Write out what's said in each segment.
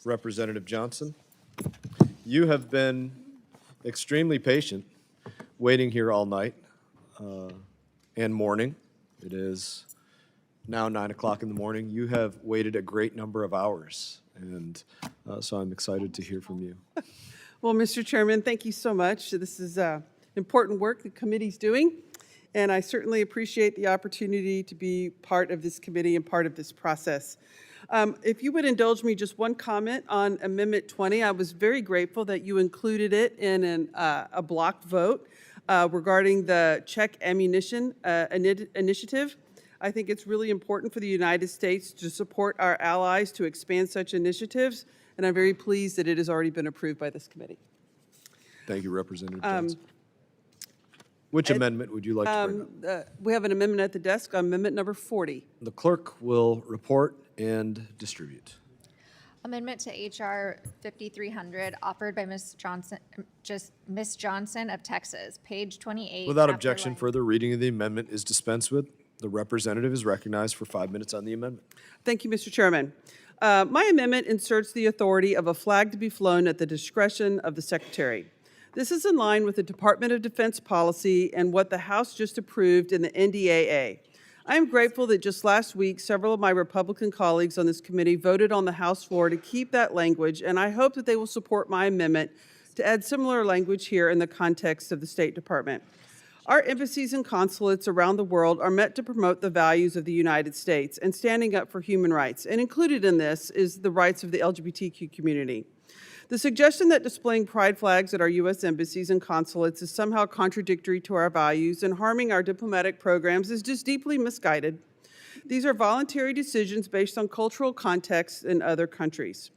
Representative Johnson, you have been extremely patient, waiting here all night and morning. It is now 9 o'clock in the morning. You have waited a great number of hours, and so I'm excited to hear from you. Well, Mr. Chairman, thank you so much. This is important work the committee's doing, and I certainly appreciate the opportunity to be part of this committee and part of this process. If you would indulge me just one comment on Amendment 20, I was very grateful that you included it in a blocked vote regarding the Czech ammunition initiative. I think it's really important for the United States to support our allies to expand such initiatives, and I'm very pleased that it has already been approved by this committee. Thank you, Representative Johnson. Which amendment would you like to bring up? We have an amendment at the desk, amendment number 40. The clerk will report and distribute. Amendment to H.R. 5300, offered by Ms. Johnson, Ms. Johnson of Texas, page 28. Without objection, further reading of the amendment is dispensed with. The representative is recognized for 5 minutes on the amendment. Thank you, Mr. Chairman. My amendment inserts the authority of a flag to be flown at the discretion of the Secretary. This is in line with the Department of Defense policy and what the House just approved in the NDAA. I am grateful that just last week, several of my Republican colleagues on this committee voted on the House floor to keep that language, and I hope that they will support my amendment to add similar language here in the context of the State Department. Our embassies and consulates around the world are meant to promote the values of the United States and standing up for human rights, and included in this is the rights of the LGBTQ community. The suggestion that displaying pride flags at our U.S. embassies and consulates is somehow contradictory to our values and harming our diplomatic programs is just deeply misguided. These are voluntary decisions based on cultural contexts in other countries.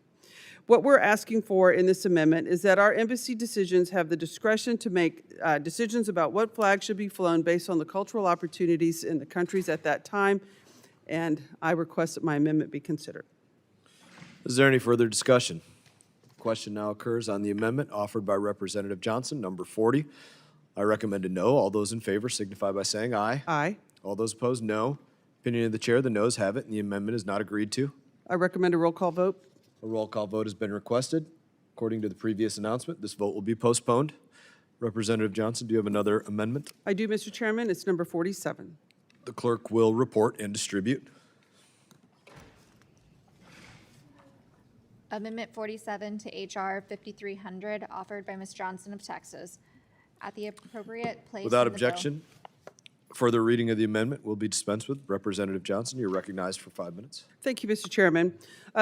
What we're asking for in this amendment is that our embassy decisions have the discretion to make decisions about what flag should be flown based on the cultural opportunities in the countries at that time, and I request that my amendment be considered. Is there any further discussion? Question now occurs on the amendment offered by Representative Johnson, number 40. I recommend a no. All those in favor signify by saying aye. Aye. All those opposed, no. Opinion of the chair, the noes have it, and the amendment is not agreed to. I recommend a roll call vote. A roll call vote has been requested. According to the previous announcement, this vote will be postponed. Representative Johnson, do you have another amendment? I do, Mr. Chairman. It's number 47. The clerk will report and distribute. Amendment 47 to H.R. 5300, offered by Ms. Johnson of Texas. At the appropriate place Without in the bill. objection, further reading of the amendment will be dispensed with. Representative Johnson, you're recognized for 5 minutes. Thank you, Mr. Chairman.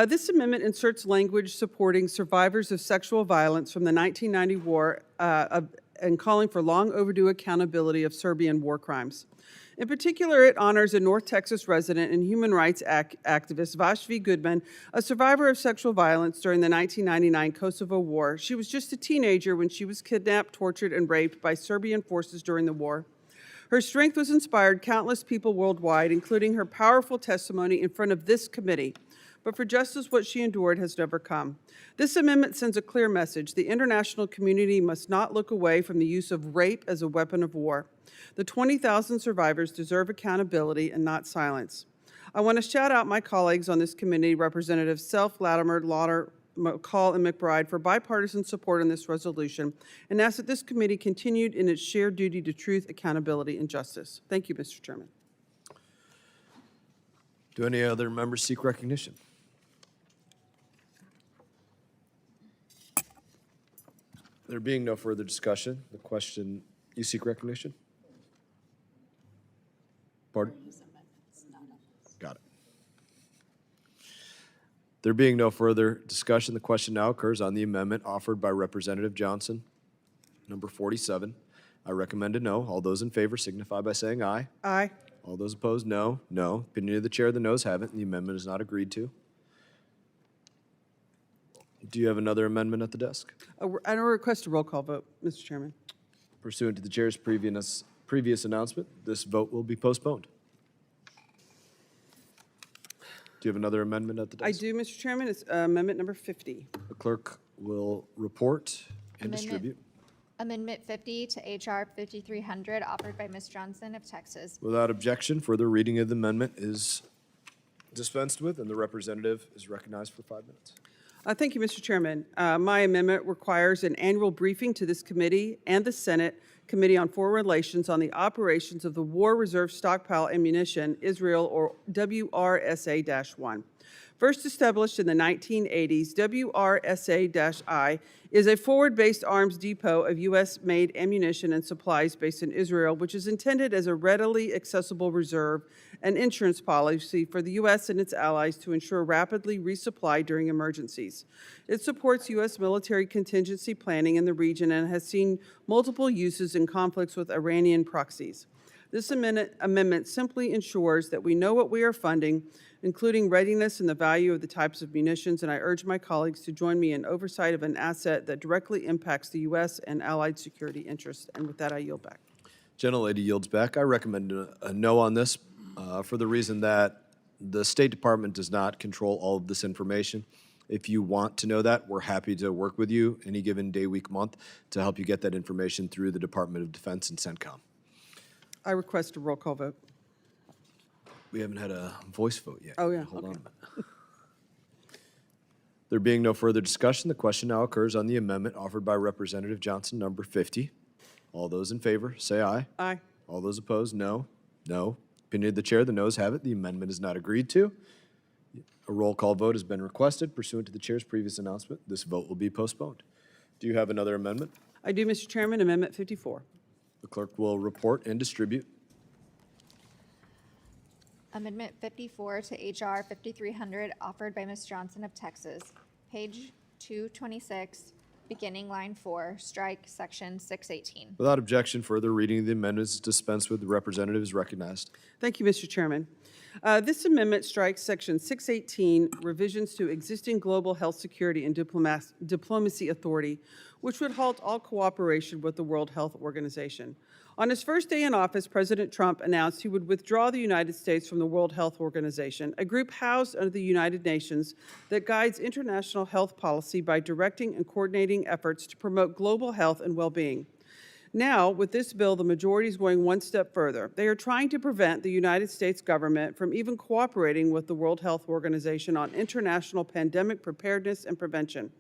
This amendment inserts language supporting survivors of sexual violence from the 1990 war and calling for long overdue accountability of Serbian war crimes. In particular, it honors a North Texas resident and human rights activist, Vashti Goodman, a survivor of sexual violence during the 1999 Kosovo War. She was just a teenager when she was kidnapped, tortured, and raped by Serbian forces during the war. Her strength was inspired countless people worldwide, including her powerful testimony in front of this committee. But for justice, what she endured has never come. This amendment sends a clear message. The international community must not look away from the use of rape as a weapon of war. The 20,000 survivors deserve accountability and not silence. I want to shout out my colleagues on this committee, Representatives Self, Latimer, Lauder, McCall, and McBride, for bipartisan support on this resolution, and ask that this committee continued in its shared duty to truth, accountability, and justice. Thank you, Mr. Chairman. Do any other members seek recognition? There being no further discussion, the question, you seek recognition? Pardon? Got it. There being no further discussion, the question now occurs on the amendment offered by Representative Johnson, number 47. I recommend a no. All those in favor signify by saying aye. Aye. All those opposed, no. No. Opinion of the chair, the noes have it, and the amendment is not agreed to. Do you have another amendment at the desk? I request a roll call vote, Mr. Chairman. Pursuant to the chair's previous announcement, this vote will be postponed. Do you have another amendment at the desk? I do, Mr. Chairman. It's amendment number 50. The clerk will report and distribute. Amendment 50 to H.R. 5300, offered by Ms. Johnson of Texas. Without objection, further reading of the amendment is dispensed with, and the representative is recognized for 5 minutes. Thank you, Mr. Chairman. My amendment requires an annual briefing to this committee and the Senate Committee on Foreign Relations on the operations of the War Reserve Stockpile Ammunition, Israel, or WRSA-1. First established in the 1980s, WRSA-I is a forward-based arms depot of U.S.-made ammunition and supplies based in Israel, which is intended as a readily accessible reserve and insurance policy for the U.S. and its allies to ensure rapidly resupply during emergencies. It supports U.S. military contingency planning in the region and has seen multiple uses in conflicts with Iranian proxies. This amendment simply ensures that we know what we are funding, including readiness and the value of the types of munitions, and I urge my colleagues to join me in oversight of an asset that directly impacts the U.S. and allied security interests. And with that, I yield back. Gentlelady yields back. I recommend a no on this for the reason that the State Department does not control all of this information. If you want to know that, we're happy to work with you any given day, week, month to help you get that information through the Department of Defense and CENTCOM. I request a roll call vote. We haven't had a voice vote yet. Oh, yeah, Hold okay. on a minute. There being no further discussion, the question now occurs on the amendment offered by Representative Johnson, number 50. All those in favor, say aye. Aye. All those opposed, no. No. Opinion of the chair, the noes have it. The amendment is not agreed to. A roll call vote has been requested pursuant to the chair's previous announcement. This vote will be postponed. Do you have another amendment? I do, Mr. Chairman. Amendment 54. The clerk will report and distribute. Amendment 54 to H.R. 5300, offered by Ms. Johnson of Texas. Page 226, beginning line 4, strike section 618. Without objection, further reading of the amendment is dispensed with. The representative is recognized. Thank you, Mr. Chairman. This amendment strikes Section 618, revisions to existing global health security and diplomacy authority, which would halt all cooperation with the World Health Organization. On his first day in office, President Trump announced he would withdraw the United States from the World Health Organization, a group housed under the United Nations that guides international health policy by directing and coordinating efforts to promote global health and well-being. Now, with this bill, the majority is going one step further. They are trying to prevent the United States government from even cooperating with the World Health Organization on international pandemic preparedness and prevention.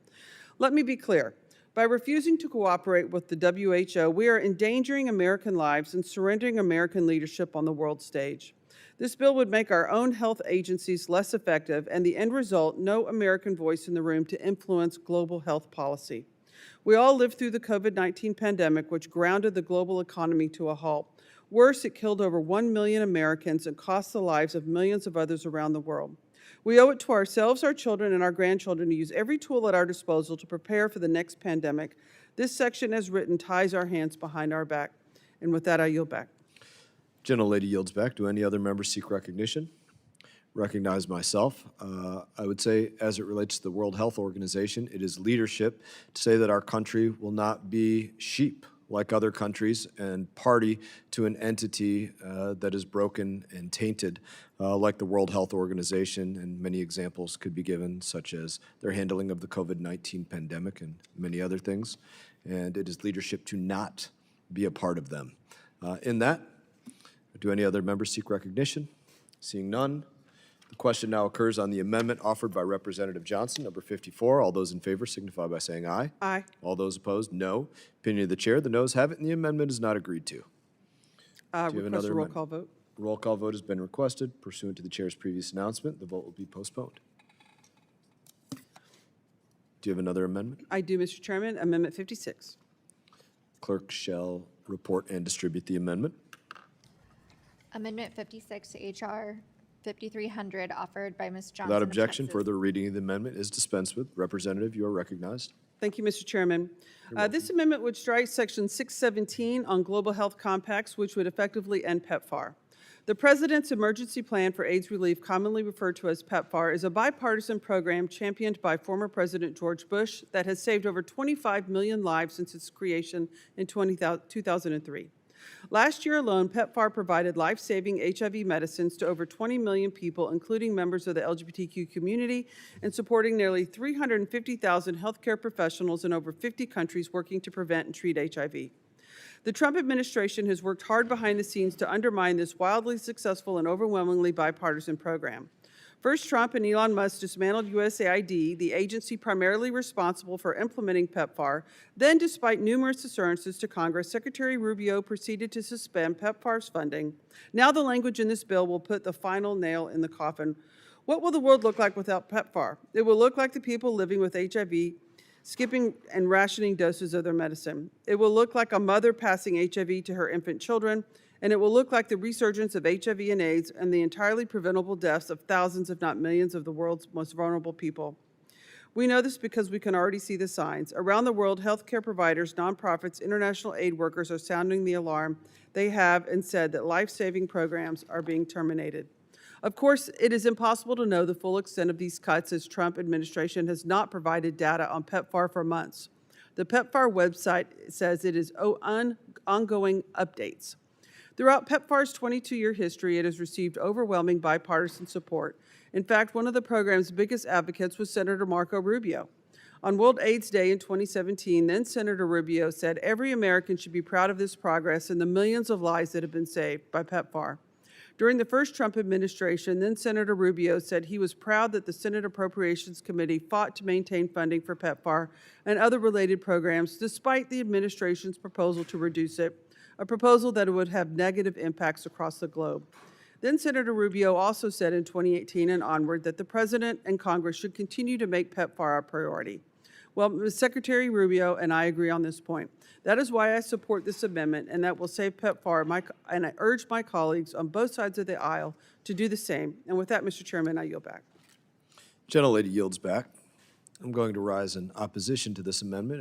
Let me be clear. By refusing to cooperate with the WHO, we are endangering American lives and surrendering American leadership on the world stage. This bill would make our own health agencies less effective, and the end result, no American voice in the room to influence global health policy. We all lived through the COVID-19 pandemic, which grounded the global economy to a halt. Worse, it killed over 1 million Americans and cost the lives of millions of others around the world. We owe it to ourselves, our children, and our grandchildren to use every tool at our disposal to prepare for the next pandemic. This section, as written, ties our hands behind our back. And with that, I yield back. Gentlelady yields back. Do any other members seek recognition? Recognize myself. I would say, as it relates to the World Health Organization, it is leadership to say that our country will not be sheep like other countries and party to an entity that is broken and tainted like the World Health Organization, and many examples could be given, such as their handling of the COVID-19 pandemic and many other things. And it is leadership to not be a part of them. In that, do any other members seek recognition? Seeing none, the question now occurs on the amendment offered by Representative Johnson, number 54. All those in favor signify by saying aye. Aye. All those opposed, no. Opinion of the chair, the noes have it, and the amendment is not agreed to. Request a roll amendment? call vote. Roll call vote has been requested pursuant to the chair's previous announcement. The vote will be postponed. Do you have another amendment? I do, Mr. Chairman. Amendment 56. Clerk shall report and distribute the amendment. Amendment 56 to H.R. 5300, offered by Ms. Johnson Without of objection, Texas. further reading of the amendment is dispensed with. Representative, you are recognized. Thank you, Mr. Chairman. This amendment would strike Section 617 on global health compacts, which would effectively end PEPFAR. The President's Emergency Plan for AIDS Relief, commonly referred to as PEPFAR, is a bipartisan program championed by former President George Bush that has saved over 25 million lives since its creation in 2003. Last year alone, PEPFAR provided life-saving HIV medicines to over 20 million people, including members of the LGBTQ community, and supporting nearly 350,000 healthcare professionals in over 50 countries working to prevent and treat HIV. The Trump administration has worked hard behind the scenes to undermine this wildly successful and overwhelmingly bipartisan program. First, Trump and Elon Musk dismantled USAID, the agency primarily responsible for implementing PEPFAR. Then, despite numerous assurances to Congress, Secretary Rubio proceeded to suspend PEPFAR's funding. Now the language in this bill will put the final nail in the coffin. What will the world look like without PEPFAR? It will look like the people living with HIV skipping and rationing doses of their medicine. It will look like a mother passing HIV to her infant children, and it will look like the resurgence of HIV and AIDS and the entirely preventable deaths of thousands, if not millions, of the world's most vulnerable people. We know this because we can already see the signs. Around the world, healthcare providers, nonprofits, international aid workers are sounding the alarm. They have and said that life-saving programs are being terminated. Of course, it is impossible to know the full extent of these cuts as Trump administration has not provided data on PEPFAR for months. The PEPFAR website says it is ongoing updates. Throughout PEPFAR's 22-year history, it has received overwhelming bipartisan support. In fact, one of the program's biggest advocates was Senator Marco Rubio. On World AIDS Day in 2017, then Senator Rubio said every American should be proud of this progress and the millions of lives that have been saved by PEPFAR. During the first Trump administration, then Senator Rubio said he was proud that the Senate Appropriations Committee fought to maintain funding for PEPFAR and other related programs despite the administration's proposal to reduce it, a proposal that would have negative impacts across the globe. Then Senator Rubio also said in 2018 and onward that the President and Congress should continue to make PEPFAR a priority. Well, Secretary Rubio and I agree on this point. That is why I support this amendment, and that will save PEPFAR, and I urge my colleagues on both sides of the aisle to do the same. And with that, Mr. Chairman, I yield back. Gentlelady yields back. I'm going to rise in opposition to this amendment.